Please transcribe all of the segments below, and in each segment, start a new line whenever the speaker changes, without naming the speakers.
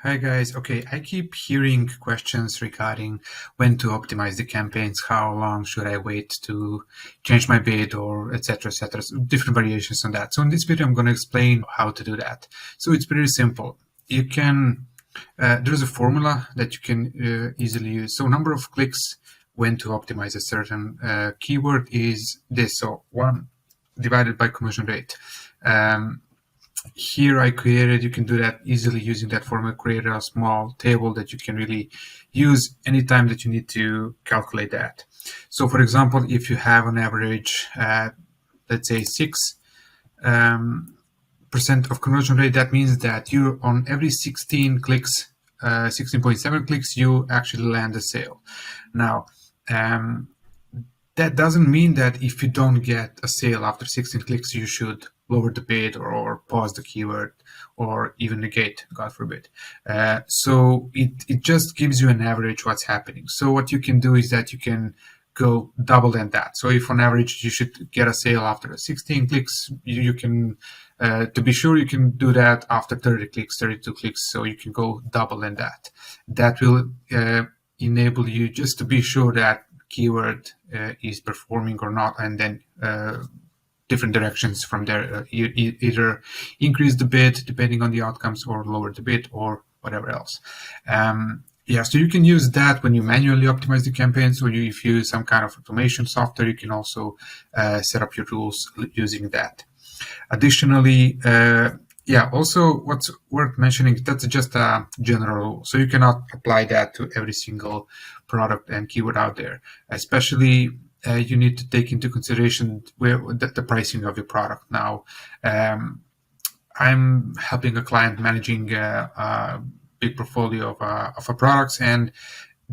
Hi guys. Okay, I keep hearing questions regarding when to optimize the campaigns, how long should I wait to change my bid, or etc. etc. So different variations on that. So in this video, I'm going to explain how to do that. So it's pretty simple. You can there's a formula that you can easily use. So number of clicks when to optimize a certain keyword is this. So 1 divided by conversion rate. Here I created, you can do that easily using that formula, create a small table that you can really use anytime that you need to calculate that. So for example, if you have an average, let's say 6% of conversion rate, that means that you on every 16 clicks, 16.7 clicks, you actually land a sale. Now, that doesn't mean that if you don't get a sale after 16 clicks, you should lower the bid or pause the keyword or even negate, God forbid. So it just gives you an average what's happening. So what you can do is that you can go double than that. So if on average you should get a sale after 16 clicks, you can, to be sure, you can do that after 30 clicks, 32 clicks. So you can go double than that. That will enable you just to be sure that keyword is performing or not, and then different directions from there. Either increase the bid depending on the outcomes, or lower the bid, or whatever else. Yeah, so you can use that when you manually optimize the campaigns, or if you use some kind of automation software, you can also set up your rules using that. Additionally, yeah, also what's worth mentioning, that's just a general rule. So you cannot apply that to every single product and keyword out there. Especially, you need to take into consideration the pricing of your product. Now, I'm helping a client managing a big portfolio of products, and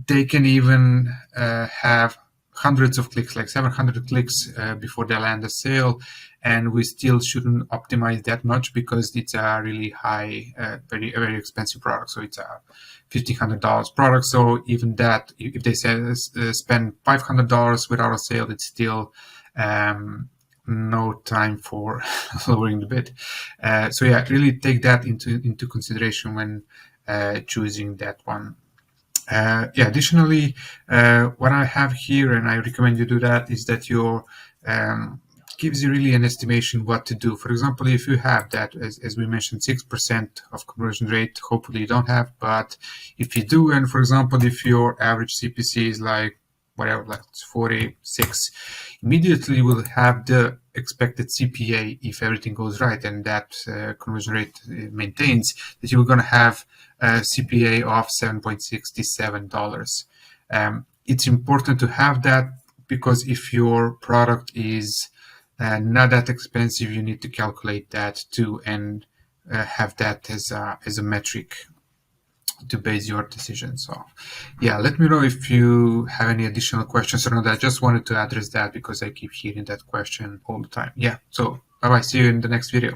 they can even have hundreds of clicks, like 700 clicks before they land a sale, and we still shouldn't optimize that much because it's a really high, very expensive product. So it's a $1,500 product. So even that, if they spend $500 without a sale, it's still no time for lowering the bid. So yeah, really take that into consideration when choosing that one. Yeah, additionally, what I have here, and I recommend you do that, is that your gives you really an estimation what to do. For example, if you have that, as we mentioned, 6% of conversion rate, hopefully you don't have, but if you do, and for example, if your average CPC is like whatever, like 46, immediately you will have the expected CPA if everything goes right, and that conversion rate maintains, that you're going to have a CPA of $7.67. It's important to have that, because if your product is not that expensive, you need to calculate that too, and have that as a metric to base your decisions off. Yeah, let me know if you have any additional questions around that. I just wanted to address that because I keep hearing that question all the time. Yeah, so bye bye, see you in the next video.